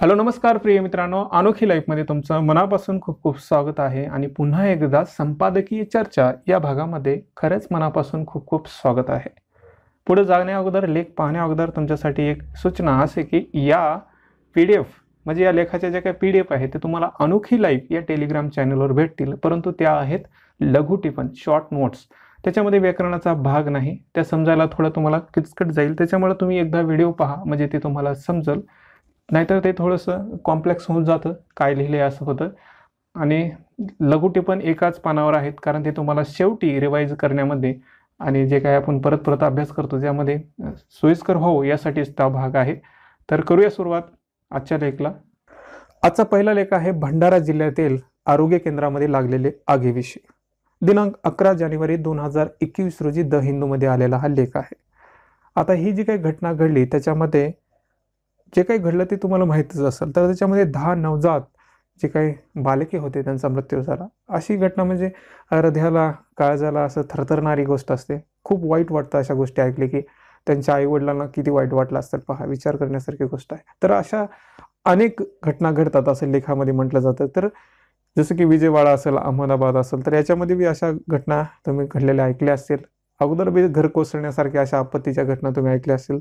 Hello नमस्कार प्रिय मित्रांनो, अनोखी लाईफमध्ये तुमचं मनापासून खूप खूप स्वागत आहे. आणि पुन्हा एकदा संपादकीय चर्चा या भागामध्ये खरंच मनापासून खूप खूप स्वागत आहे. पुढे जाण्या अगोदर, लेख पाहण्या अगोदर तुमच्यासाठी एक सूचना असे की या PDF म्हणजे या लेखाच्या ज्या काही PDF आहेत ते तुम्हाला अनोखी लाईफ या टेलिग्राम चॅनलवर भेटतील, परंतु त्या आहेत लघु टिपण, शॉर्ट नोट्स. त्याच्यामध्ये व्याकरणाचा भाग नाही, त्या समजायला थोडं तुम्हाला किचकट जाईल. त्याच्यामुळे तुम्ही एकदा व्हिडिओ पहा म्हणजे ते तुम्हाला समजेल, नाहीतर ते थोडंसं कॉम्प्लेक्स होऊन जातं, काय लिहिले असं होतं. आणि लघु टिपण एकाच पानावर आहेत, कारण ते तुम्हाला शेवटी रिवाईज करण्यामध्ये आणि जे काही आपण परत परत अभ्यास करतो त्यामध्ये सोयीस्कर व्हावं यासाठीच हा भाग आहे. तर करूया सुरुवात आजच्या लेखला. आजचा पहिला लेख आहे भंडारा जिल्ह्यातील आरोग्य केंद्रामध्ये लागलेले आगीविषयी. दिनांक 11 जानेवारी 2021 रोजी द हिंदूमध्ये आलेला हा लेख आहे. आता ही जी काही घटना घडली त्याच्यामध्ये जे काही घडलं ते तुम्हाला माहीतच असेल. तर त्याच्यामध्ये 10 नवजात जे काही बालके होते त्यांचा मृत्यू झाला. अशी घटना म्हणजे हृदयाला काळजाला असं थरथरणारी गोष्ट असते. खूप वाईट वाटतं अशा गोष्टी ऐकले की त्यांच्या आईवडिलांना किती वाईट वाटलं असेल, पहा, विचार करण्यासारखी गोष्ट आहे. तर अशा अनेक घटना घडतात असं लेखामध्ये म्हटलं जातं. तर जसं की विजयवाडा असेल, अहमदाबाद असेल, तर याच्यामध्ये बी अशा घटना तुम्ही घडलेल्या ऐकल्या असतील. अगोदर बी घर कोसळण्यासारख्या अशा आपत्तीच्या घटना तुम्ही ऐकल्या असतील.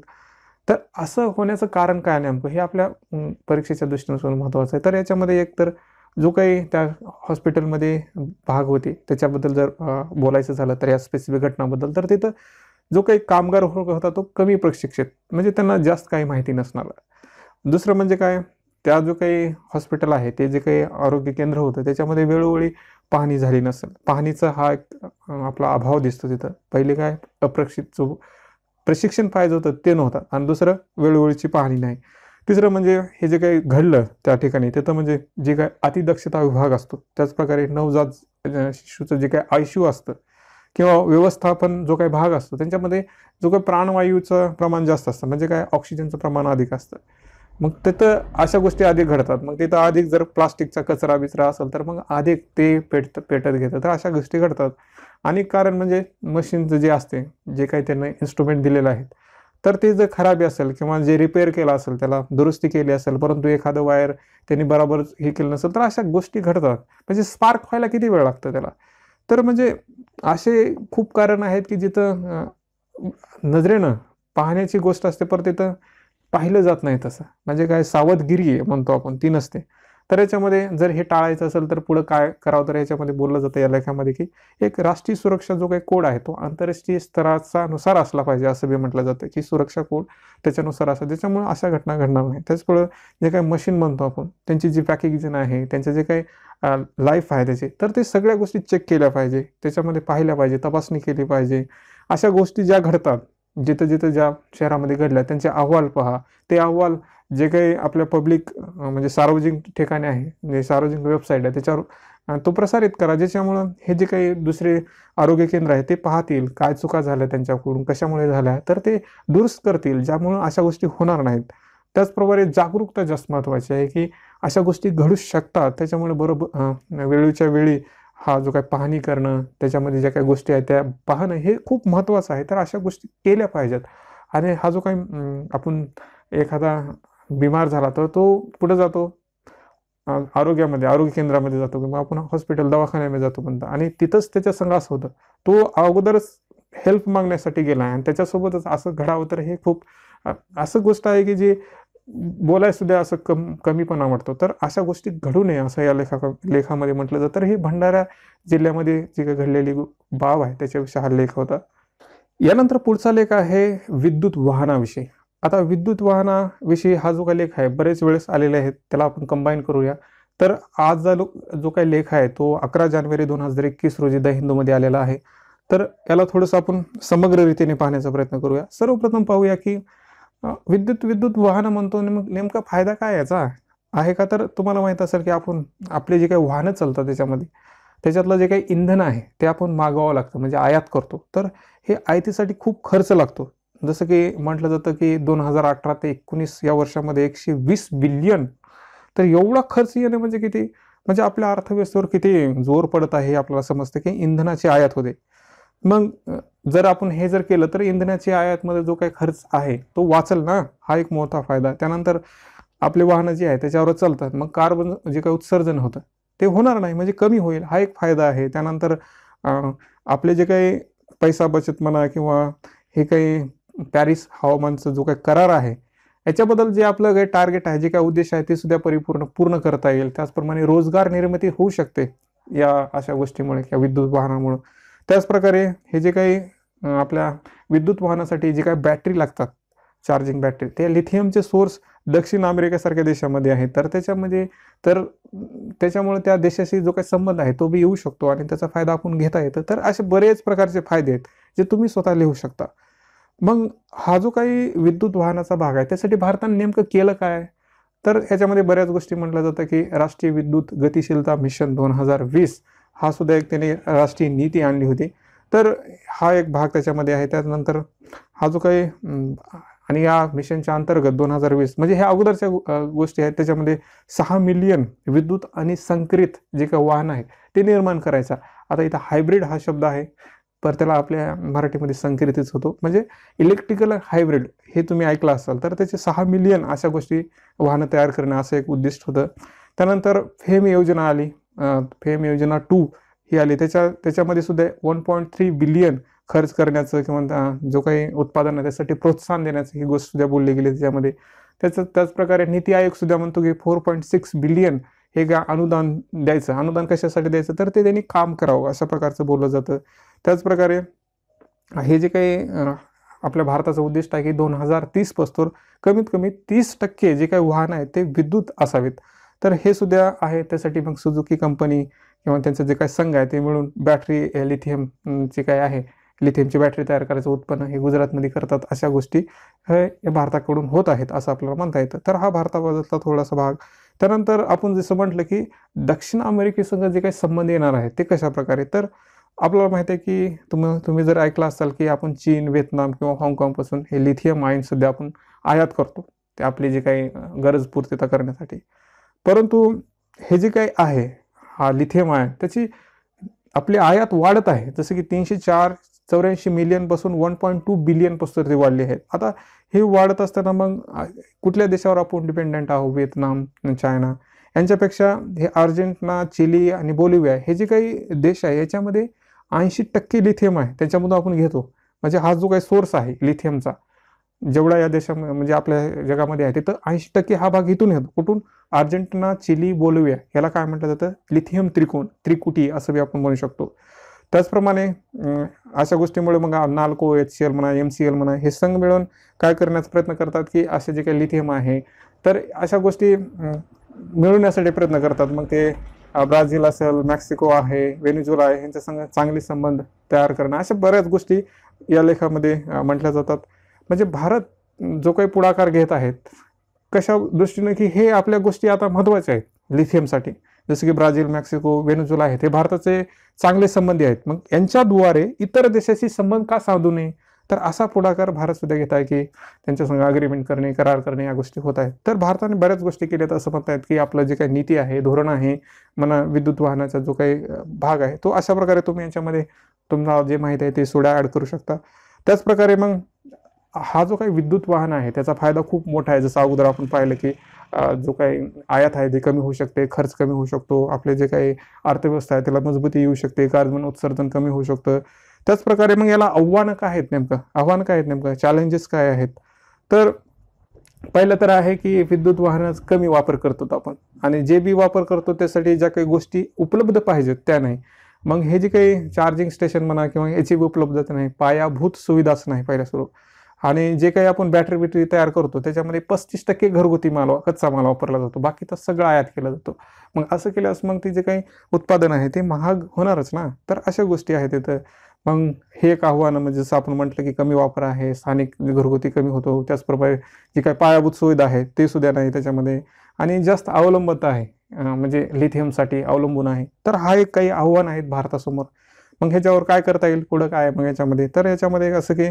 तर असं होण्याचं कारण काय नेमकं हे आपल्या परीक्षेच्या दृष्टीने महत्त्वाचं आहे. तर याच्यामध्ये एक तर जो काही त्या हॉस्पिटलमध्ये भाग होते त्याच्याबद्दल जर बोलायचं झालं तर या स्पेसिफिक घटनाबद्दल, तर तिथं जो काही कामगार होता तो कमी प्रशिक्षित, म्हणजे त्यांना जास्त काही माहिती नसणार. दुसरं म्हणजे काय, त्या जो काही हॉस्पिटल आहे ते जे काही आरोग्य केंद्र होतं त्याच्यामध्ये वेळोवेळी पाहणी झाली नसेल. पाहणीचा हा एक आपला अभाव दिसतो तिथं. पहिले काय, जो प्रशिक्षण पाहिजे होतं ते नव्हतं, आणि दुसरं वेळोवेळीची पाहणी नाही. तिसरं म्हणजे हे जे काही घडलं त्या ठिकाणी तिथं म्हणजे जे काही अतिदक्षता विभाग असतो, त्याचप्रकारे नवजात शिशूचं जे काही ICU असतं किंवा व्यवस्थापन जो काही भाग असतो त्यांच्यामध्ये जो काही प्राणवायूचं प्रमाण जास्त असतं, म्हणजे काय ऑक्सिजनचं प्रमाण अधिक असतं. मग तिथं अशा गोष्टी अधिक घडतात. मग तिथं अधिक जर प्लास्टिकचा कचरा बिचरा असेल तर मग अधिक ते पेटत घेतं. तर अशा गोष्टी घडतात. आणि कारण म्हणजे मशीनचं जे असते, जे काही त्यांना इन्स्ट्रुमेंट दिलेलं आहे, तर ते जर खराबी असेल किंवा जे रिपेअर केलं असेल, त्याला दुरुस्ती केली असेल, परंतु एखादं वायर त्यांनी बरोबर हे केलं नसेल, तर अशा गोष्टी घडतात. म्हणजे स्पार्क व्हायला किती वेळ लागतो त्याला. तर म्हणजे असे खूप कारण आहेत की जिथं नजरेनं पाहण्याची गोष्ट असते, पण तिथं पाहिलं जात नाही तसं. म्हणजे काय, सावधगिरी आहे म्हणतो आपण, ती नसते. तर याच्यामध्ये जर हे टाळायचं असेल तर पुढं काय करावं, तर याच्यामध्ये बोललं जातं या लेखामध्ये की एक राष्ट्रीय सुरक्षा जो काही कोड आहे तो आंतरराष्ट्रीय स्तराचा नुसार असला पाहिजे, असं बी म्हटलं जातं की सुरक्षा कोड त्याच्यानुसार असं, त्याच्यामुळे अशा घटना घडणार नाही. त्याचमुळं जे काही मशीन म्हणतो आपण, त्यांची जी पॅकेजिंग आहे, त्यांचं जे काही लाईफ आहे त्याची, तर ते सगळ्या गोष्टी चेक केल्या पाहिजे, त्याच्यामध्ये पाहिल्या पाहिजे, तपासणी केली पाहिजे. अशा गोष्टी ज्या घडतात, जिथं जिथं ज्या शहरामध्ये घडल्या त्यांचे अहवाल पहा. ते अहवाल जे काही आपल्या पब्लिक म्हणजे सार्वजनिक ठिकाणी आहे, म्हणजे सार्वजनिक वेबसाईट आहे, त्याच्यावर तो प्रसारित करा, ज्याच्यामुळं हे जे काही दुसरे आरोग्य केंद्र आहे ते पाहतील काय चुका झाल्या त्यांच्याकडून, कशामुळे झाल्या, तर ते दुरुस्त करतील, ज्यामुळं अशा गोष्टी होणार नाहीत. त्याचप्रमाणे जागरूकता जास्त महत्त्वाची आहे की अशा गोष्टी घडू शकतात. त्याच्यामुळे बरोबर वेळेच्या वेळी हा जो काही पाहणी करणं, त्याच्यामध्ये ज्या काही गोष्टी आहेत त्या पाहणं हे खूप महत्त्वाचं आहे. तर अशा गोष्टी केल्या पाहिजेत. आणि हा जो काही आपण एखादा बिमार झाला तर तो पुढे जातो, आरोग्य केंद्रामध्ये जातो किंवा आपण हॉस्पिटल दवाखान्यामध्ये जातो म्हणता, आणि तिथंच त्याच्या संग असं होतं, तो अगोदरच हेल्प मागण्यासाठी गेला आणि त्याच्यासोबतच असं घडावं, तर हे खूप असं गोष्ट आहे की जी बोलायला सुद्धा असं कमीपणा वाटतो. तर अशा गोष्टी घडू नये असं या लेखामध्ये म्हटलं जातं. तर ही भंडारा जिल्ह्यामध्ये जी काही घडलेली बाब आहे त्याच्याविषयी हा लेख होता. यानंतर पुढचा लेख आहे विद्युत वाहनाविषयी. आता विद्युत वाहनाविषयी हा जो काही लेख आहे बरेच वेळेस आलेले आहेत, त्याला आपण कंबाईन करूया. तर आज जो काही लेख आहे तो 11 जानेवारी 2021 रोजी द हिंदूमध्ये आलेला आहे. तर याला थोडंसं आपण समग्र रीतीने पाहण्याचा प्रयत्न करूया. सर्वप्रथम पाहूया की विद्युत विद्युत वाहनं म्हणतो आणि मग नेमका फायदा काय याचा आहे का, तर तुम्हाला माहीत असेल की आपण आपले जे काही वाहनं चालतात त्याच्यामध्ये त्याच्यातलं जे काही इंधन आहे ते आपण मागवावं लागतं, म्हणजे आयात करतो. तर हे आयातीसाठी खूप खर्च लागतो. जसं की म्हटलं जातं की 2018 ते 19 या वर्षामध्ये 120 बिलियन. तर एवढा खर्च येणं म्हणजे किती, म्हणजे आपल्या अर्थव्यवस्थेवर किती जोर पडत आहे हे आपल्याला समजतं की इंधनाची आयात होते. मग जर आपण हे जर केलं तर इंधनाची आयातमध्ये जो काही खर्च आहे तो वाचेल ना, हा एक मोठा फायदा. त्यानंतर आपले वाहनं जे आहे त्याच्यावर चालतात, मग कार्बन जे काही उत्सर्जन होतं ते होणार नाही, म्हणजे कमी होईल, हा एक फायदा आहे. त्यानंतर आपले जे काही पैसा बचत म्हणा किंवा हे काही पॅरिस हवामानचा जो काही करार आहे याच्याबद्दल जे आपलं काही टार्गेट आहे, जे काही उद्देश आहे ते सुद्धा पूर्ण करता येईल. त्याचप्रमाणे रोजगार निर्मिती होऊ शकते या अशा गोष्टीमुळे किंवा विद्युत वाहनामुळे. त्याचप्रकारे हे जे काही आपल्या विद्युत वाहनासाठी जे काही बॅटरी लागतात, चार्जिंग बॅटरी, ते लिथियमचे सोर्स दक्षिण अमेरिकेसारख्या देशामध्ये आहे. तर त्याच्यामुळे त्या देशाशी जो काही संबंध आहे तो बी येऊ शकतो आणि त्याचा फायदा आपण घेता येतो. तर असे बरेच प्रकारचे फायदे आहेत जे तुम्ही स्वतः लिहू शकता. मग हा जो काही विद्युत वाहनाचा भाग आहे त्यासाठी भारताने नेमकं केलं काय, तर ह्याच्यामध्ये बऱ्याच गोष्टी म्हटलं जातं की राष्ट्रीय विद्युत गतिशीलता मिशन 2020 हा सुद्धा एक त्याने राष्ट्रीय नीती आणली होती. तर हा एक भाग त्याच्यामध्ये आहे. त्यानंतर हा जो काही आणि या मिशनच्या अंतर्गत 2020 म्हणजे ह्या अगोदरच्या गोष्टी आहेत, त्याच्यामध्ये 6 मिलियन विद्युत आणि संकरित जे काही वाहन आहे ते निर्माण करायचा. आता इथं हायब्रिड हा शब्द आहे, तर त्याला आपल्या मराठीमध्ये संकरितच होतो, म्हणजे इलेक्ट्रिकल हायब्रिड हे तुम्ही ऐकलं असाल. तर त्याचे 6 मिलियन अशा गोष्टी वाहनं तयार करणं असं एक उद्दिष्ट होतं. त्यानंतर फेम योजना आली, फेम योजना 2 ही आली. त्याच्यामध्ये सुद्धा 1.3 बिलियन खर्च करण्याचं किंवा जो काही उत्पादन आहे त्यासाठी प्रोत्साहन देण्याचं ही गोष्ट सुद्धा बोलली गेली त्याच्यामध्ये. त्याचप्रकारे नीती आयोग सुद्धा म्हणतो की 4.6 बिलियन हे अनुदान द्यायचं. अनुदान कशासाठी द्यायचं, तर ते त्यांनी काम करावं अशा प्रकारचं बोललं जातं. त्याचप्रकारे हे जे काही आपल्या भारताचं उद्दिष्ट आहे की 2030 पासून कमीत कमी 30% जे काही वाहन आहेत ते विद्युत असावेत. तर हे सुद्धा आहे. त्यासाठी मग सुझुकी कंपनी किंवा त्यांचं जे काही संघ आहे ते मिळून बॅटरी लिथियम जे काही आहे, लिथियमची बॅटरी तयार करायचं उत्पन्न हे गुजरातमध्ये करतात. अशा गोष्टी हे भारताकडून होत आहेत असं आपल्याला म्हणता येतं. तर हा भारताबद्दलचा थोडासा भाग. त्यानंतर आपण जसं म्हटलं की दक्षिण अमेरिकेसंग जे काही संबंध येणार आहे ते कशा प्रकारे, तर आपल्याला माहिती आहे की तुम्ही जर ऐकलं असाल की आपण चीन, व्हिएतनाम किंवा हाँगकाँगपासून हे लिथियम आयन सुद्धा आपण आयात करतो, ते आपली जे काही गरज पूर्तता करण्यासाठी. परंतु हे जे काही आहे हा लिथियम आयन त्याची आपली आयात वाढत आहे. जसं की 384 मिलियन पासून 1.2 बिलियन पासून ते वाढली आहे. आता हे वाढत असताना मग कुठल्या देशावर आपण डिपेंडंट आहोत, व्हिएतनाम, चायना यांच्यापेक्षा हे अर्जेंटिना, चिली आणि बोलिव्हिया हे जे काही देश आहे याच्यामध्ये 80% लिथियम आहे त्याच्यामधून आपण घेतो. म्हणजे हा जो काही सोर्स आहे लिथियमचा जेवढा या देशामध्ये म्हणजे आपल्या जगामध्ये आहे तिथं 80% हा भाग इथून येतो. कुठून? अर्जेंटिना, चिली, बोलिव्हिया याला काय म्हटलं जातं, लिथियम त्रिकुटी असं बी आपण म्हणू शकतो. त्याचप्रमाणे अशा गोष्टीमुळे मग नाल्को, HCl म्हणा, MCL म्हणा हे संघ मिळून काय करण्याचा प्रयत्न करतात की असे जे काही लिथियम आहे तर अशा गोष्टी मिळवण्यासाठी प्रयत्न करतात. मग ते ब्राझील असेल, मेक्सिको आहे, व्हेनेझुएला आहे यांच्या संग चांगले संबंध तयार करणं, अशा बऱ्याच गोष्टी या लेखामध्ये म्हटल्या जातात. म्हणजे भारत जो काही पुढाकार घेत आहेत कशा दृष्टीने की हे आपल्या गोष्टी आता महत्त्वाच्या आहेत लिथियमसाठी. जसं की ब्राझील, मेक्सिको, व्हेनेझुएला आहेत हे भारताचे चांगले संबंधी आहेत. मग यांच्याद्वारे इतर देशाशी संबंध का साधू नये, तर असा पुढाकार भारत सुद्धा घेत आहे की त्यांच्या संग अग्रीमेंट करणे, करार करणे या गोष्टी होत आहेत. तर भारताने बऱ्याच गोष्टी केल्यात असं म्हणतायत की आपलं जे काही नीती आहे, धोरण आहे म्हणा, विद्युत वाहनाचा जो काही भाग आहे तो अशा प्रकारे तुम्ही याच्यामध्ये तुम्हाला जे माहिती आहे ते सोडा ॲड करू शकता. त्याचप्रकारे मग हा जो काही विद्युत वाहन आहे त्याचा फायदा खूप मोठा आहे. जसं अगोदर आपण पाहिलं की जो काही आयात आहे ते कमी होऊ शकते, खर्च कमी होऊ शकतो, आपले जे काही अर्थव्यवस्था आहे त्याला मजबूती येऊ शकते, कार्बन उत्सर्जन कमी होऊ शकतं. त्याचप्रकारे मग याला आव्हानं काय आहेत नेमकं चॅलेंजेस काय आहेत, तर पहिलं तर आहे की विद्युत वाहनाचा कमी वापर करतो आपण आणि जे बी वापर करतो त्यासाठी ज्या काही गोष्टी उपलब्ध पाहिजेत त्या नाही. मग हे जे काही चार्जिंग स्टेशन म्हणा किंवा याची उपलब्धता नाही, पायाभूत सुविधाच नाही पहिल्या सुरू. आणि जे काही आपण बॅटरी तयार करतो त्याच्यामध्ये 35% घरगुती कच्चा माल वापरला जातो, बाकीचा सगळं आयात केला जातो. मग असं केल्यास मग ते जे काही उत्पादन आहे ते महाग होणारच ना. तर अशा गोष्टी आहेत तिथं. मग हे एक आव्हान म्हणजे जसं आपण म्हटलं की कमी वापर आहे, स्थानिक घरगुती कमी होतो. त्याचप्रमाणे जी काही पायाभूत सुविधा आहे ते सुद्धा नाही त्याच्यामध्ये आणि जास्त अवलंबता आहे म्हणजे लिथियमसाठी अवलंबून आहे. तर हा एक काही आव्हान आहेत भारतासमोर. मग ह्याच्यावर काय करता येईल पुढं काय मग याच्यामध्ये, तर याच्यामध्ये असं की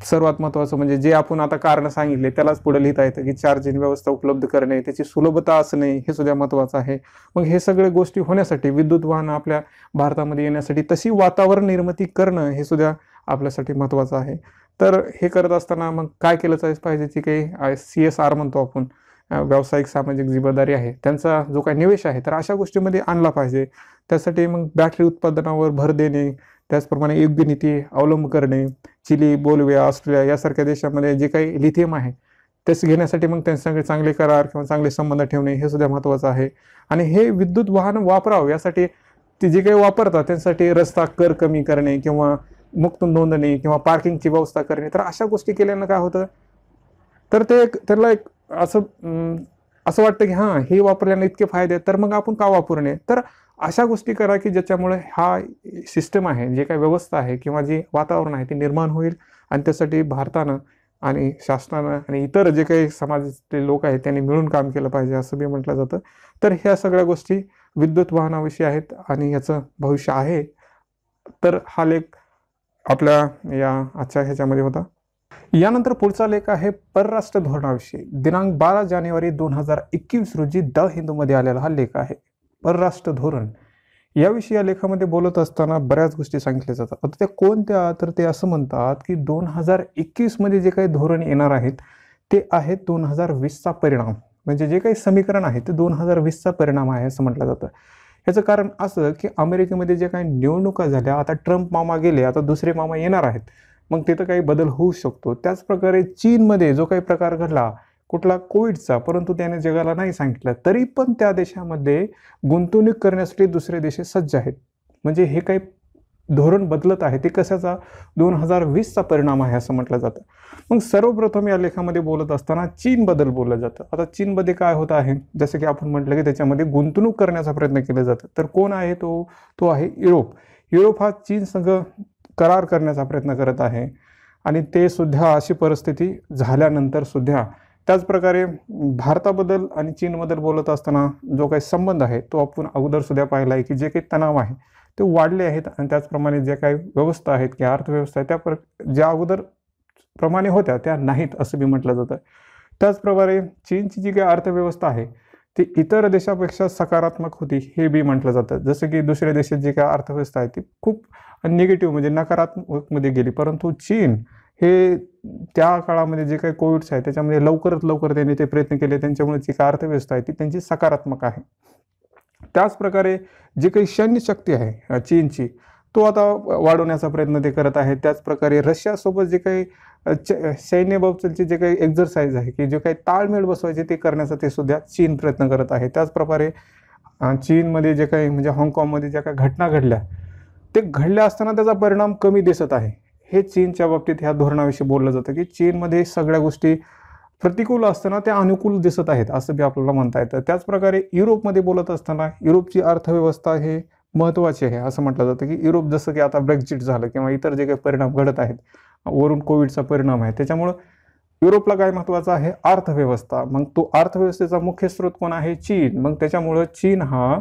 सर्वात महत्त्वाचं म्हणजे जे आपण आता कारणं सांगितले त्यालाच पुढे लिहिता येतं की चार्जिंग व्यवस्था उपलब्ध करणे, त्याची सुलभता असणे हे सुद्धा महत्त्वाचं आहे. मग हे सगळे गोष्टी होण्यासाठी विद्युत वाहन आपल्या भारतामध्ये येण्यासाठी तशी वातावरण निर्मिती करणं हे सुद्धा आपल्यासाठी महत्त्वाचं आहे. तर हे करत असताना मग काय केलं पाहिजे, की काही CSR म्हणतो आपण, व्यावसायिक सामाजिक जबाबदारी आहे त्यांचा जो काही निवेश आहे तर अशा गोष्टीमध्ये आणला पाहिजे. त्यासाठी मग बॅटरी उत्पादनावर भर देणे, त्याचप्रमाणे योग्य नीती अवलंब करणे. चिली, बोलिव्हिया, ऑस्ट्रेलिया यासारख्या देशामध्ये जे काही लिथियम आहे तेच घेण्यासाठी मग त्यांच्याकडे चांगले करार किंवा चांगले संबंध ठेवणे हे सुद्धा महत्त्वाचं आहे. आणि हे विद्युत वाहन वापरावं यासाठी ते जे काही वापरतात त्यांसाठी रस्ता कर कमी करणे किंवा मुक्त नोंदणी किंवा पार्किंगची व्यवस्था करणे. तर अशा गोष्टी केल्यानं काय होतं तर ते त्याला एक असं वाटतं की हां हे वापरल्याने इतके फायदे आहेत तर मग आपण का वापरू नये. तर अशा गोष्टी करा की ज्याच्यामुळे हा सिस्टम आहे, जे काही व्यवस्था आहे किंवा जे वातावरण आहे ते निर्माण होईल. आणि त्यासाठी भारतानं आणि शासनानं आणि इतर जे काही समाजातले लोक आहेत त्यांनी मिळून काम केलं पाहिजे असं बी म्हटलं जातं. तर ह्या सगळ्या गोष्टी विद्युत वाहनाविषयी आहेत आणि याचं भविष्य आहे. तर हा लेख आपल्या या आजच्या ह्याच्यामध्ये होता. यानंतर पुढचा लेख आहे परराष्ट्र धोरणाविषयी. दिनांक 12 जानेवारी 2021 रोजी द हिंदूमध्ये आलेला हा लेख आहे. परराष्ट्र धोरण याविषयी या लेखामध्ये बोलत असताना बऱ्याच गोष्टी सांगितल्या जातात. आता त्या कोणत्या, तर ते असं म्हणतात की 2021 मध्ये जे काही धोरण येणार आहेत ते आहेत 2020चा परिणाम. म्हणजे जे काही समीकरण आहे ते 2020चा परिणाम आहे असं म्हटलं जातं. याचं कारण असं की अमेरिकेमध्ये जे काही निवडणुका झाल्या, आता ट्रम्प मामा गेले, आता दुसरे मामा येणार आहेत, मग तिथं काही बदल होऊ शकतो. त्याचप्रकारे चीनमध्ये जो काही प्रकार घडला कुठला कोविडचा, परंतु त्याने जगाला नाही सांगितलं, तरी पण त्या देशामध्ये गुंतवणूक करण्यासाठी दुसरे देश सज्ज आहेत. म्हणजे हे काही धोरण बदलत आहे ते कशाचा 2020चा परिणाम आहे असं म्हटलं जातं. मग सर्वप्रथम या लेखामध्ये बोलत असताना चीनबद्दल बोललं जातं. आता चीनमध्ये काय होत आहे, जसं की आपण म्हटलं की त्याच्यामध्ये गुंतवणूक करण्याचा प्रयत्न केला जातो. तर कोण आहे तो आहे युरोप. युरोप हा चीन संघ करार करण्याचा प्रयत्न करत आहे आणि ते सुद्धा अशी परिस्थिती झाल्यानंतर सुद्धा. त्याचप्रकारे भारताबद्दल आणि चीनबद्दल बोलत असताना जो काही संबंध आहे तो आपण अगोदर सुद्धा पाहिला आहे की जे काही तणाव आहे ते वाढले आहेत आणि त्याचप्रमाणे जे काही व्यवस्था आहेत किंवा अर्थव्यवस्था आहे त्या ज्या अगोदर प्रमाणे होत्या त्या नाहीत असं बी म्हटलं जातं. त्याचप्रकारे चीनची जी काही अर्थव्यवस्था आहे ती इतर देशापेक्षा सकारात्मक होती हे बी म्हटलं जातं. जसं की दुसऱ्या देशात जी काही अर्थव्यवस्था आहे ती खूप निगेटिव्ह म्हणजे नकारात्मकमध्ये गेली, परंतु चीन हे त्या काळामध्ये जे काही कोविड्स आहे त्याच्यामध्ये लवकरात लवकर त्यांनी ते प्रयत्न केले, त्यांच्यामुळे जी काही अर्थव्यवस्था आहे ती त्यांची सकारात्मक आहे. त्याचप्रकारे जी काही सैन्य शक्ती आहे चीनची तो आता वाढवण्याचा प्रयत्न ते करत आहे. त्याचप्रकारे रशियासोबत जे काही सैन्याबाबतचे जे काही एक्झरसाईज आहे की जे काही ताळमेळ बसवायचे ते करण्याचा ते सुद्धा चीन प्रयत्न करत आहे. त्याचप्रकारे चीनमध्ये जे काही म्हणजे हाँगकाँगमध्ये ज्या काही घटना घडल्या ते घडल्या असताना त्याचा परिणाम कमी दिसत आहे. हे चीनच्या बाबतीत ह्या धोरणाविषयी बोललं जातं की चीनमध्ये सगळ्या गोष्टी प्रतिकूल असताना त्या अनुकूल दिसत आहेत असं बी आपल्याला म्हणता येतं. त्याचप्रकारे युरोपमध्ये बोलत असताना युरोपची अर्थव्यवस्था हे महत्त्वाची आहे असं म्हटलं जातं की युरोप जसं की आता ब्रेक्झिट झालं किंवा इतर जे काही परिणाम घडत आहेत वरून कोविडचा परिणाम आहे त्याच्यामुळं युरोपला काय महत्त्वाचं आहे अर्थव्यवस्था. मग तो अर्थव्यवस्थेचा मुख्य स्रोत कोण आहे चीन. मग त्याच्यामुळं चीन हा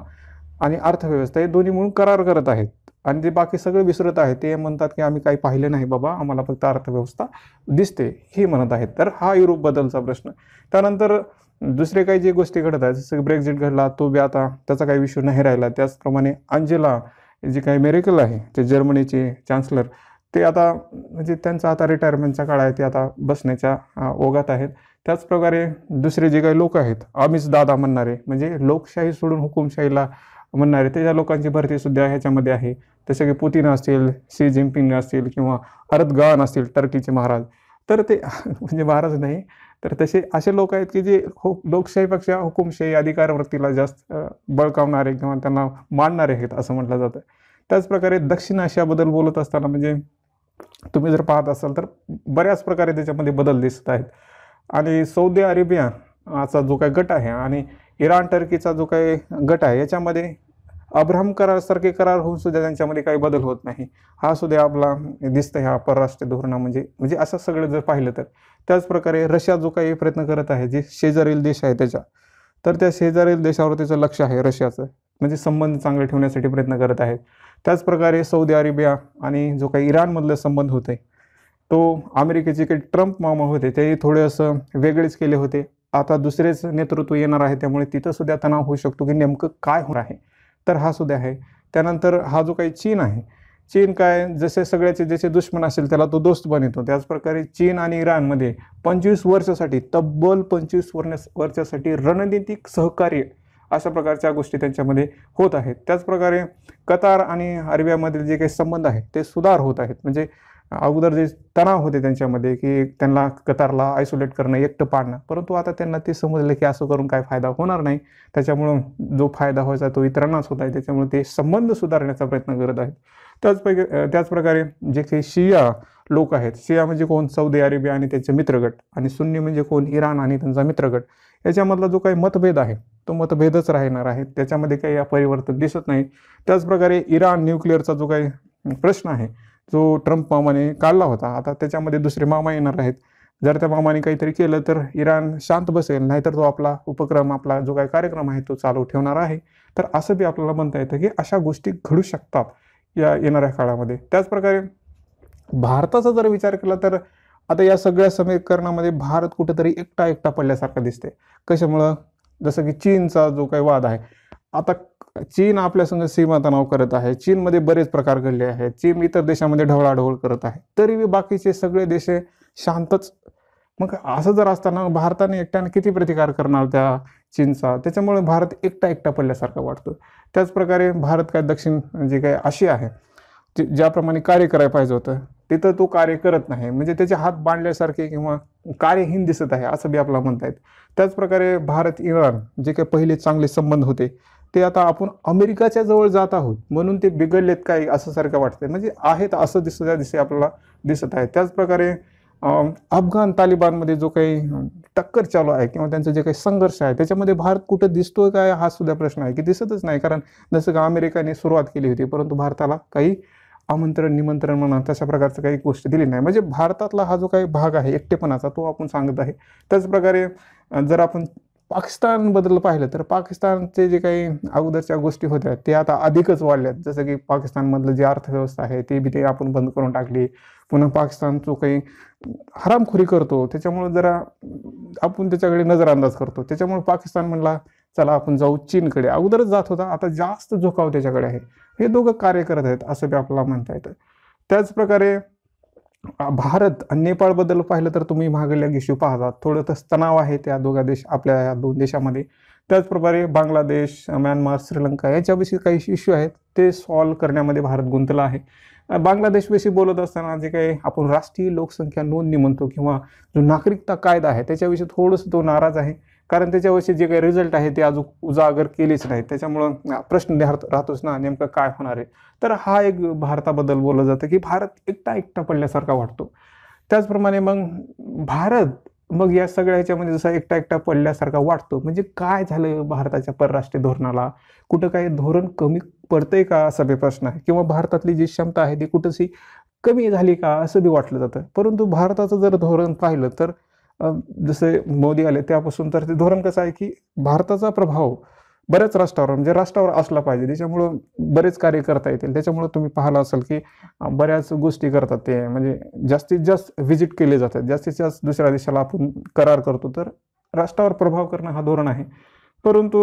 आणि अर्थव्यवस्था हे दोन्ही मिळून करार करत आहेत आणि ते बाकी सगळे विसरत आहेत. ते म्हणतात की आम्ही काही पाहिलं नाही बाबा, आम्हाला फक्त अर्थव्यवस्था दिसते हे म्हणत आहेत. तर हा युरोपबद्दलचा प्रश्न. त्यानंतर दुसरे काही जे गोष्टी घडत आहेत जसं की ब्रेक्झिट घडला तो बी आता त्याचा काही विषय नाही राहिला. त्याचप्रमाणे अंजेला जे काही मेरिकल आहे ते जर्मनीचे चान्सलर ते आता म्हणजे त्यांचा आता रिटायरमेंटचा काळ आहे ते आता बसण्याच्या ओघात आहेत. त्याचप्रकारे दुसरे जे काही लोक आहेत आम्हीच दादा म्हणणारे म्हणजे लोकशाही सोडून हुकुमशाहीला म्हणणारे त्या लोकांची भरती सुद्धा ह्याच्यामध्ये आहे. जसे की पुतीन असतील, शी जिनपिंग असतील किंवा अरदगान असतील टर्कीचे महाराज. तर ते म्हणजे महाराज नाही तर तसे असे लोक आहेत की जे लोकशाहीपेक्षा हुकुमशाही अधिकारवृत्तीला जास्त बळकावणारे किंवा त्यांना मानणारे आहेत असं म्हटलं जातं. त्याचप्रकारे दक्षिण आशियाबद्दल बोलत असताना म्हणजे तुम्ही जर पाहत असाल तर बऱ्याच प्रकारे त्याच्यामध्ये बदल दिसत आहेत. आणि सौदी अरेबियाचा जो काही गट आहे आणि इराण टर्कीचा जो काही गट आहे याच्यामध्ये अब्राहम करारसारखे करार होऊन सुद्धा त्यांच्यामध्ये काही बदल होत नाही. हा सुद्धा आपला दिसतं ह्या परराष्ट्र धोरणा म्हणजे असं सगळं जर पाहिलं तर. त्याचप्रकारे रशिया जो काही प्रयत्न करत आहे जे शेजारील देश आहे त्याच्या तर त्या शेजारील देशावर त्याचं लक्ष आहे रशियाचं म्हणजे संबंध चांगले ठेवण्यासाठी प्रयत्न करत आहेत. त्याचप्रकारे सौदी अरेबिया आणि जो काही इराणमधले संबंध होते तो अमेरिकेचे काही ट्रम्प मामा होते ते थोडे असं वेगळेच केले होते. आता दुसरेच नेतृत्व येणार आहे त्यामुळे तिथं सुद्धा तणाव होऊ शकतो की नेमकं काय होणार आहे. तर हा सुद्धा आहे. त्यानंतर हा जो काही चीन आहे चीन काय जसे सगळ्याचे जसे दुश्मन असेल त्याला तो दोस्त बनवतो, त्याच प्रकारे चीन आणि इराणमध्ये 25 वर्षासाठी तब्बल 25 वर्षासाठी रणनीतिक सहकार्य अशा प्रकारच्या गोष्टी त्यांच्यामध्ये होत आहेत. त्याचप्रकारे कतार आणि अरेबियामधील जे काही संबंध आहेत ते सुधार होत आहेत. म्हणजे अगोदर जे तणाव होते त्यांच्यामध्ये की त्यांना कतारला आयसोलेट करणं, एकटं पाडणं, परंतु आता त्यांना ते समजलं की असं करून काय फायदा होणार नाही, त्याच्यामुळं जो फायदा व्हायचा तो इतरांनाच होत आहे, त्याच्यामुळे ते संबंध सुधारण्याचा प्रयत्न करत आहेत. त्याचप्रकारे जे काही शिया लोक आहेत, शिया म्हणजे कोण, सौदी अरेबिया आणि त्यांचे मित्रगट, आणि सुन्नी म्हणजे कोण, इराण आणि त्यांचा मित्रगट, याच्यामधला जो काही मतभेद आहे तो मतभेदच राहणार आहे, त्याच्यामध्ये काही परिवर्तन दिसत नाही. त्याचप्रकारे इराण न्यूक्लिअरचा जो काही प्रश्न आहे जो ट्रम्प मामाने काढला होता, आता त्याच्यामध्ये दुसरे मामा येणार आहेत. जर त्या मामाने काहीतरी केलं तर इराण शांत बसेल, नाहीतर तो आपला उपक्रम, आपला जो काही कार्यक्रम आहे तो चालू ठेवणार आहे. तर असं बी आपल्याला म्हणता येतं की अशा गोष्टी घडू शकतात या येणाऱ्या काळामध्ये. त्याचप्रकारे भारताचा जर विचार केला तर आता या सगळ्या समीकरणामध्ये भारत कुठेतरी एकटा पडल्यासारखा दिसते. कशामुळं, जसं की चीनचा जो काही वाद आहे, आता चीन आपल्या संग सीमा तणाव करत आहे, चीनमध्ये बरेच प्रकार घडले आहेत, चीन इतर देशामध्ये ढवळाढवळ करत आहे, तरी बाकीचे सगळे देश शांतच. मग असं जर असताना भारताने एकट्याने किती प्रतिकार करणार त्या चीनचा, त्याच्यामुळे भारत एकटा पडल्यासारखा वाटतो. त्याचप्रकारे भारत काय दक्षिण जे काही आशिया आहे ज्याप्रमाणे कार्य करायला पाहिजे होतं तिथं तो कार्य करत नाही, म्हणजे त्याचे हात बांधल्यासारखे किंवा कार्यहीन दिसत आहे असं बी आपल्याला म्हणता येत. त्याचप्रकारे भारत इराण जे काही पहिले चांगले संबंध होते ते आता आपण अमेरिकाच्या जवळ जात आहोत म्हणून ते बिघडलेत काय असं सारखं वाटतंय, म्हणजे आहेत असं दिसे आपल्याला दिसत आहे. त्याचप्रकारे अफगाण तालिबानमध्ये जो काही टक्कर चालू आहे किंवा त्यांचं जे काही संघर्ष आहे त्याच्यामध्ये भारत कुठं दिसतोय काय हा सुद्धा प्रश्न आहे की दिसतच नाही. कारण जसं का अमेरिकेने सुरुवात केली होती परंतु भारताला काही आमंत्रण निमंत्रण म्हणा तशा प्रकारचं काही गोष्ट दिली नाही, म्हणजे भारतातला हा जो काही भाग आहे एकटेपणाचा तो आपण सांगत आहे. त्याचप्रकारे जर आपण पाकिस्तानबद्दल पाहिलं तर पाकिस्तानचे जे काही अगोदरच्या गोष्टी होत्या ते आता अधिकच वाढल्यात, जसं की पाकिस्तानमधलं जी अर्थव्यवस्था आहे ते बी ते आपण बंद करून टाकली. पुन्हा पाकिस्तान जो काही हरामखोरी करतो त्याच्यामुळे जरा आपण त्याच्याकडे नजरअंदाज करतो, त्याच्यामुळे पाकिस्तान म्हणला चला आपण जाऊ चीनकडे, अगोदरच जात होता आता जास्त झोकाव त्याच्याकडे आहे. हे दोघं कार्य करत आहेत असं बी आपल्याला म्हणता येतं. त्याचप्रकारे भारत आणि नेपाळबद्दल पाहिलं तर तुम्ही मागल्या इश्यू पाहता थोडं तणाव आहे त्या आपल्या या दोन देशामध्ये. त्याचप्रकारे बांगलादेश, म्यानमार, श्रीलंका याच्याविषयी काही इश्यू आहेत ते सॉल्व्ह करण्यामध्ये भारत गुंतला आहे. बांगलादेशविषयी बोलत असताना जे काही आपण राष्ट्रीय लोकसंख्या नोंदणी म्हणतो किंवा जो नागरिकता कायदा आहे त्याच्याविषयी थोडंसं तो नाराज आहे, कारण त्याच्याविषयी जे काही रिझल्ट आहे ते अजून उजागर केलेच नाही, त्याच्यामुळं प्रश्न राहतोच ना नेमकं काय होणार आहे. तर हा एक भारताबद्दल बोललं जातं की भारत एकटा पडल्यासारखा वाटतो. त्याचप्रमाणे मग या सगळ्या ह्याच्यामध्ये जसा एकटा पडल्यासारखा वाटतो म्हणजे काय झालं भारताच्या परराष्ट्रीय धोरणाला, कुठं काही धोरण कमी पडतंय का असा बी प्रश्न आहे, किंवा भारतातली जी क्षमता आहे ती कुठंशी कमी झाली का असं बी वाटलं जातं. परंतु भारताचं जर धोरण पाहिलं तर जसे मोदी आले त्यापासून तर ते धोरण कसं आहे की भारताचा प्रभाव बऱ्याच राष्ट्रावर म्हणजे राष्ट्रावर असला पाहिजे, त्याच्यामुळं बरेच कार्य करता येतील. त्याच्यामुळं तुम्ही पाहिलं असेल की बऱ्याच गोष्टी करतात ते, म्हणजे जास्तीत जास्त व्हिजिट केले जातात, जास्तीत जास्त दुसऱ्या देशाला आपण करार करतो, तर राष्ट्रावर प्रभाव करणं हा धोरण आहे. परंतु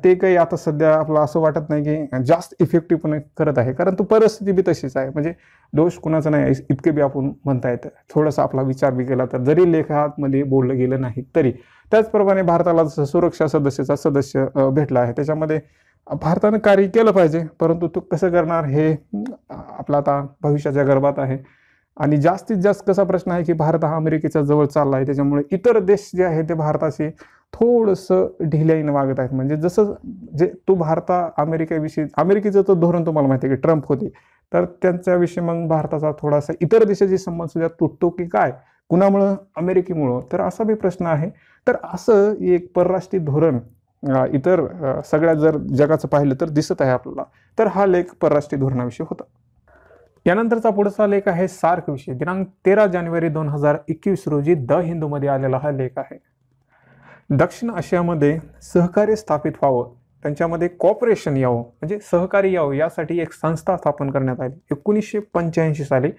ते काही आता सध्या आपलं असं वाटत नाही की जास्त इफेक्टिव्हपणे करत आहे, कारण तो परिस्थिती बी तशीच आहे. म्हणजे दोष कुणाचा नाही इतके बी आपण म्हणता येतं. थोडासा आपला विचार बी केला तर जरी लेखामध्ये बोललं गेलं नाही तरी. त्याचप्रमाणे भारताला सुरक्षा सदस्य भेटला आहे, त्याच्यामध्ये भारतानं कार्य केलं पाहिजे, परंतु तो कसं करणार हे आपला आता भविष्याच्या गर्भात आहे. आणि जास्तीत जास्त कसा प्रश्न आहे की भारत हा अमेरिकेच्या जवळ चालला आहे, त्याच्यामुळे इतर देश जे आहे ते भारताशी थोडंसं ढिल्याईनं वागत आहेत. म्हणजे जसं जे तो अमेरिकेचं तो धोरण तुम्हाला माहिती आहे की ट्रम्प होते, तर त्यांच्याविषयी मग भारताचा थोडासा इतर देशाशी संबंध सुद्धा तुटतो की काय, कुणामुळं, अमेरिकेमुळं, तर असा बी प्रश्न आहे. तर असं एक परराष्ट्रीय धोरण इतर सगळ्या जर जगाचं पाहिलं तर दिसत आहे आपल्याला. तर हा लेख परराष्ट्रीय धोरणाविषयी होता. यानंतरचा पुढचा लेख आहे सार्क विषयी. दिनांक 13 जानेवारी 2021 रोजी द हिंदूमध्ये आलेला हा लेख आहे. दक्षिण आशियामध्ये सहकार्य स्थापित व्हावं, त्यांच्यामध्ये कॉपरेशन यावं म्हणजे सहकार्य यावं यासाठी एक संस्था स्थापन करण्यात आली 1985 साली.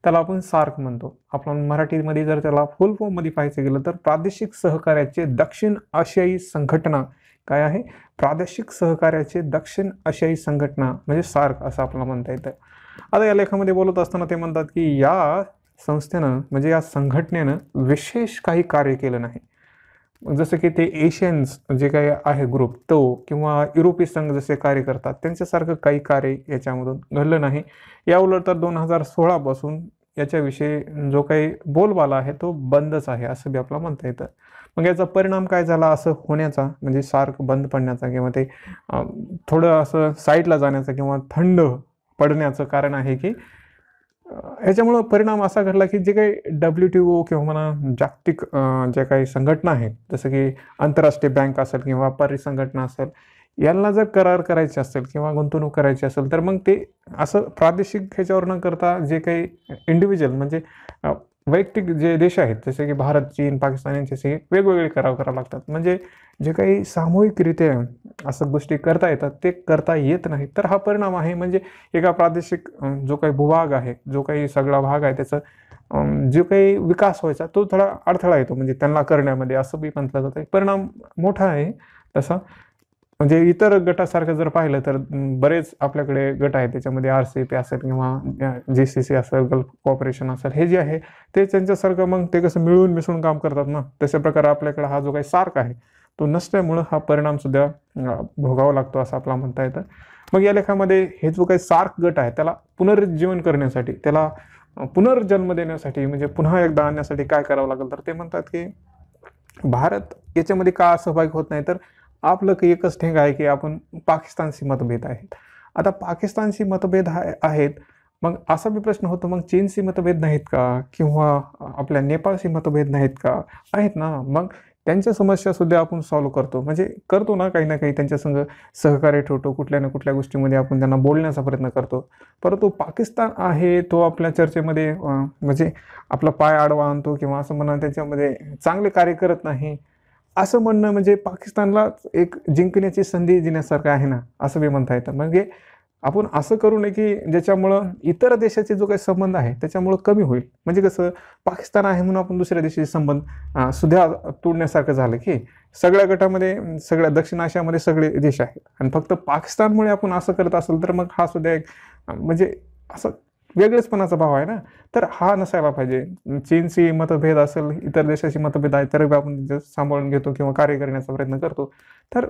त्याला आपण सार्क म्हणतो. आपण मराठीमध्ये जर त्याला फुल फॉर्ममध्ये पाहायचं गेलं तर प्रादेशिक सहकार्याचे दक्षिण आशियाई संघटना. काय आहे? प्रादेशिक सहकार्याचे दक्षिण आशियाई संघटना म्हणजे सार्क असं आपल्याला म्हणता येतं. आता या लेखामध्ये बोलत असताना ते म्हणतात की या संस्थेनं म्हणजे या संघटनेनं विशेष काही कार्य केलं नाही. जसं की ते एशियन्स जे काही आहे ग्रुप तो किंवा युरोपीय संघ जसे कार्य करतात त्यांच्यासारखं काही कार्य याच्यामधून घडलं नाही. याउलट तर 2016 पासून याच्याविषयी जो काही बोलबाला आहे तो बंदच आहे असं बी आपल्याला म्हणता येतं. मग याचा परिणाम काय झाला असं होण्याचा, म्हणजे सार्क बंद पडण्याचा किंवा ते थोडं असं साईडला जाण्याचं किंवा थंड पडण्याचं कारण आहे की ह्याच्यामुळं परिणाम असा घडला की जे काही WTO किंवा म्हणा जागतिक ज्या काही संघटना आहेत जसं की आंतरराष्ट्रीय बँक असेल किंवा व्यापारी संघटना असेल, यांना जर करार करायचे असेल किंवा गुंतवणूक करायची असेल तर मग ते असं प्रादेशिक ह्याच्यावर न करता जे काही इंडिव्हिज्युअल म्हणजे वैयक्तिक जे देश आहेत जसे की भारत, चीन, पाकिस्तान यांच्याशी वेगवेगळे करार करावे लागतात. म्हणजे जे काही सामूहिकरित्या असं गोष्टी करता येतात ते करता येत नाही. तर हा परिणाम आहे. म्हणजे एका प्रादेशिक जो काही भूभाग आहे, जो काही सगळा भाग आहे त्याचा जो काही विकास व्हायचा तो थोडा अडथळा येतो म्हणजे त्यांना करण्यामध्ये असं बी म्हटलं जातं. परिणाम मोठा आहे तसा. म्हणजे इतर गटासारखं जर पाहिलं तर बरेच आपल्याकडे गट आहेत त्याच्यामध्ये RCEP असेल किंवा GCC असेल, गल्फ कॉर्पोरेशन असेल, हे जे आहे ते त्यांच्यासारखं मग ते कसं मिळून मिसळून काम करतात ना, तशा प्रकारे आपल्याकडे हा जो काही सार्क आहे तो नसल्यामुळं हा परिणाम सुद्धा भोगावा लागतो असं आपल्याला म्हणता येतं. मग या लेखामध्ये हे जो काही सार्क गट आहे त्याला पुनरुज्जीवन करण्यासाठी, त्याला पुनर्जन्म देण्यासाठी म्हणजे पुन्हा एकदा आणण्यासाठी काय करावं लागेल तर ते म्हणतात की भारत याच्यामध्ये का सहभागी होत नाही तर आपलं काही एकच ठेंग आहे की आपण पाकिस्तानशी मतभेद आहेत. आता पाकिस्तानशी मतभेद आहेत मग असा बी प्रश्न होतो मग चीनशी मतभेद नाहीत का किंवा आपल्या नेपाळशी मतभेद नाहीत का? आहेत ना. मग त्यांच्या समस्या सुद्धा आपण सॉल्व्ह करतो म्हणजे करतो ना काही ना काही त्यांच्या संग सहकार्य ठेवतो, कुठल्या ना कुठल्या गोष्टीमध्ये आपण त्यांना बोलण्याचा प्रयत्न करतो. परंतु पाकिस्तान आहे तो आपल्या चर्चेमध्ये म्हणजे आपला पाय आडवा आणतो किंवा असं म्हणा त्याच्यामध्ये चांगले कार्य करत नाही असं म्हणणं म्हणजे पाकिस्तानला एक जिंकण्याची संधी देण्यासारखं आहे ना असं बी म्हणता येतं. म्हणजे आपण असं करू नये की ज्याच्यामुळं इतर देशाचे जो काही संबंध आहे त्याच्यामुळं कमी होईल. म्हणजे कसं पाकिस्तान आहे म्हणून आपण दुसऱ्या देशाचे संबंध सुद्धा तोडण्यासारखं झालं की सगळ्या गटामध्ये सगळ्या दक्षिण आशियामध्ये सगळे देश आहेत आणि फक्त पाकिस्तानमुळे आपण असं करत असेल तर मग हा सुद्धा एक म्हणजे असं वेगळेचपणाचा भाव आहे ना. तर हा नसायला पाहिजे. चीनशी मतभेद असेल, इतर देशाशी मतभेद आहे तरी आपण सांभाळून घेतो किंवा कार्य करण्याचा प्रयत्न करतो. तर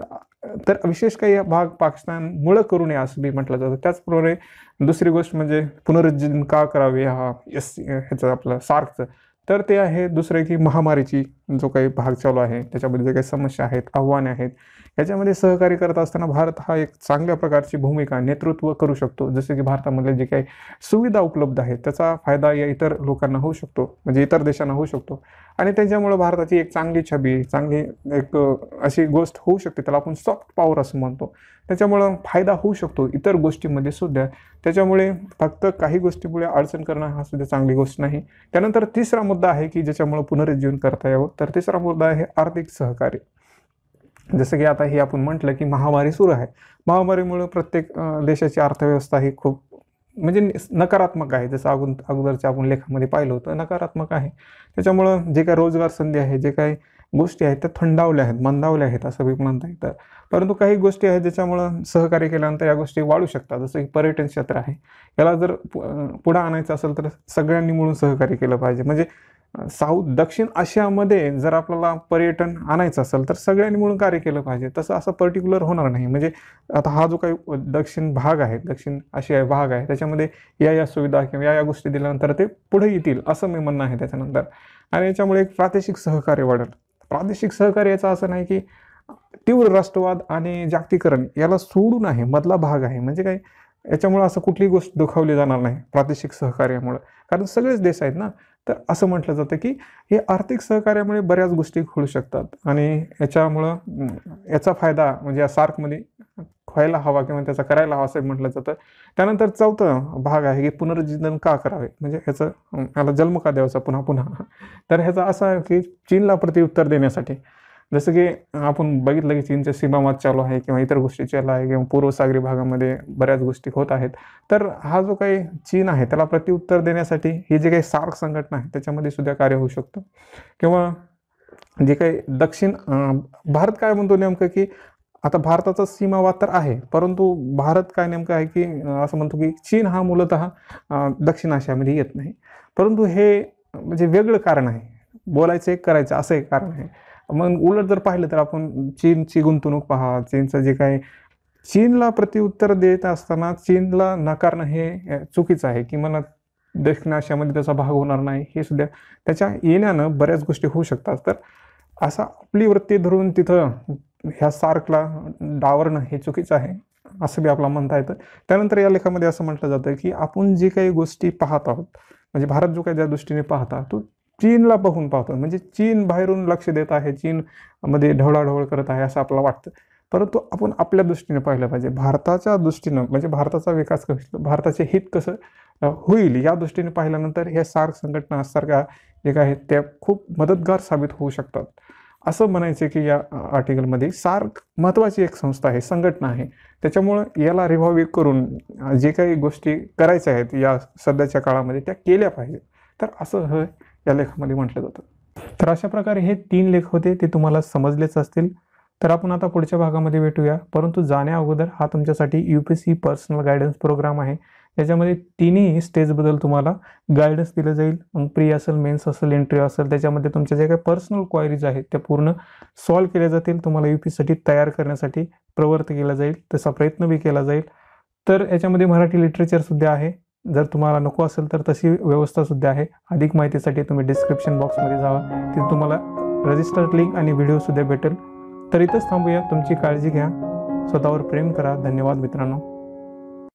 तर विशेष काही भाग पाकिस्तानमुळं करू नये असं बी म्हटलं जातं. त्याचप्रमाणे दुसरी गोष्ट म्हणजे पुनरुज्जीवन का करावे ह्याचं आपलं सार्कचं, तर ते आहे दुसरं की महामारीची जो काही भाग चालू आहे त्याच्यामध्ये जे काही समस्या आहेत, आव्हाने आहेत, याच्यामध्ये सहकार्य करत असताना भारत हा एक चांगल्या प्रकारची भूमिका नेतृत्व करू शकतो. जसे की भारतामधले जे काही सुविधा उपलब्ध आहेत त्याचा फायदा या इतर लोकांना होऊ शकतो म्हणजे इतर देशांना होऊ शकतो आणि त्याच्यामुळं भारताची एक चांगली छबी, चांगली एक अशी गोष्ट होऊ शकते, त्याला आपण सॉफ्ट पॉवर असं म्हणतो. त्याच्यामुळं फायदा होऊ शकतो इतर गोष्टींमध्ये सुद्धा. त्याच्यामुळे फक्त काही गोष्टीमुळे अडचण करणं हा सुद्धा चांगली गोष्ट नाही. त्यानंतर तिसरा मुद्दा आहे की ज्याच्यामुळं पुनरुज्जीवन करता यावं, तर तिसरा मुद्दा आहे आर्थिक सहकार्य. जसं की आता हे आपण म्हटलं की महामारी सुरू आहे. महामारीमुळे प्रत्येक देशाची अर्थव्यवस्था ही खूप म्हणजे नकारात्मक आहे. जसं अगोदरच्या आपण लेखामध्ये पाहिलं होतं नकारात्मक आहे. त्याच्यामुळं जे काही रोजगार संधी आहे, जे काही गोष्टी आहेत त्या थंडावल्या आहेत, मंदावल्या आहेत असं बी म्हणता येतं. परंतु काही गोष्टी आहेत ज्याच्यामुळं सहकार्य केल्यानंतर या गोष्टी वाढू शकतात. जसं की पर्यटन क्षेत्र आहे, याला जर पुढं आणायचं असेल तर सगळ्यांनी मिळून सहकार्य केलं पाहिजे. म्हणजे दक्षिण आशियामध्ये जर आपल्याला पर्यटन आणायचं असेल तर सगळ्यांनी मिळून कार्य केलं पाहिजे. तसं असं पर्टिक्युलर होणार नाही. म्हणजे आता हा जो काही दक्षिण भाग आहे, दक्षिण आशिया भाग आहे त्याच्यामध्ये या सुविधा किंवा या गोष्टी दिल्यानंतर ते पुढे येतील असं मी म्हणणं आहे त्याच्यानंतर. आणि याच्यामुळे एक प्रादेशिक सहकार्य वाढेल. प्रादेशिक सहकार्याचं असं नाही की तीव्र राष्ट्रवाद आणि जागतिकीकरण याला सोडून आहे, मधला भाग आहे. म्हणजे काय याच्यामुळं असं कुठलीही गोष्ट दुखावली जाणार नाही प्रादेशिक सहकार्यामुळं, कारण सगळेच देश आहेत ना. तर असं म्हटलं जातं की हे आर्थिक सहकार्यामुळे बऱ्याच गोष्टी घडू शकतात आणि याच्यामुळं याचा फायदा म्हणजे या सार्कमध्ये व्हायला हवा किंवा त्याचा करायला हवा असं म्हटलं जातं. त्यानंतर चौथं भाग आहे की पुनरुज्जीवन का करावे, म्हणजे याला जन्म का द्यायचा पुन्हा पुन्हा. तर ह्याचा असा आहे की चीनला प्रत्युत्तर देण्यासाठी. जसं की आपण बघितलं की चीनचा सीमावाद चालू आहे किंवा इतर गोष्टी चालू आहे किंवा पूर्वसागरी भागामध्ये बऱ्याच गोष्टी होत आहेत. तर हा जो काही चीन आहे त्याला प्रत्युत्तर देण्यासाठी ही जे काही सार्क संघटना आहे त्याच्यामध्ये सुद्धा कार्य होऊ शकतं. किंवा जे काही दक्षिण भारत काय म्हणतो नेमकं की आता भारताचा सीमावाद तर आहे, परंतु भारत काय नेमकं आहे की असं म्हणतो की चीन हा मूलतः दक्षिण आशियामध्ये येत नाही. परंतु हे म्हणजे वेगळं कारण आहे. बोलायचं एक, करायचं असं एक कारण आहे. मग उलट जर पाहिलं तर आपण चीनची गुंतवणूक पहा, चीनचं जे काही चीनला प्रत्युत्तर देत असताना चीनला नाकारणं हे चुकीचं आहे, की मला दक्षिण आशियामध्ये त्याचा भाग होणार नाही, हे सुद्धा त्याच्या येण्यानं बऱ्याच गोष्टी होऊ शकतात. तर असा आपली वृत्ती धरून तिथं ह्या सार्कला डावरणं हे चुकीचं आहे, असं बी आपल्याला म्हणता येतं. त्यानंतर या लेखामध्ये असं म्हटलं जातं, की आपण जे काही गोष्टी पाहत आहोत, म्हणजे भारत जो काही ज्या दृष्टीने पाहता, तो चीनला बघून पाहतो. म्हणजे चीन बाहेरून लक्ष देत आहे, चीनमध्ये ढवळाढवळ करत आहे असं आपल्याला वाटतं. परंतु आपण आपल्या दृष्टीने पाहिलं पाहिजे. भारताच्या दृष्टीनं म्हणजे भारताचा विकास कसं, भारताचे हित कसं होईल या दृष्टीने पाहिल्यानंतर ह्या सार्क संघटना सारख्या जे काय आहेत त्या खूप मदतगार साबित होऊ शकतात. असं म्हणायचं की या आर्टिकलमध्ये सार्क महत्त्वाची एक संस्था आहे, संघटना आहे. त्याच्यामुळं याला रिव्हाइव करून जे काही गोष्टी करायच्या आहेत या सध्याच्या काळामध्ये त्या केल्या पाहिजेत. तर असं हे या लेखामध्ये म्हटलं जातं. तर अशा प्रकारे हे 3 लेख होते, ते तुम्हाला समजलेच असतील. तर आपण आता पुढच्या भागामध्ये भेटूया. परंतु जाण्या अगोदर हा तुमच्यासाठी UPSC पर्सनल गायडन्स प्रोग्राम आहे. याच्यामध्ये तिन्ही स्टेजबद्दल तुम्हाला गायडन्स दिलं जाईल. मग प्री असेल, मेन्स असेल, इंटरव्ह्यू असेल, त्याच्यामध्ये तुमच्या जे काही पर्सनल क्वायरीज आहेत त्या पूर्ण सॉल्व्ह केल्या जातील. तुम्हाला UPSCसाठी तयार करण्यासाठी प्रवृत्त केला जाईल, तसा प्रयत्न बी केला जाईल. तर याच्यामध्ये मराठी लिटरेचरसुद्धा आहे. जर तुम्हाला नको असेल तर तशी व्यवस्थासुद्धा आहे. अधिक माहितीसाठी तुम्ही डिस्क्रिप्शन बॉक्समध्ये जावा, तिथे तुम्हाला रजिस्टर लिंक आणि व्हिडिओसुद्धा भेटेल. तर इथंच थांबूया. तुमची काळजी घ्या, स्वतःवर प्रेम करा. धन्यवाद मित्रांनो.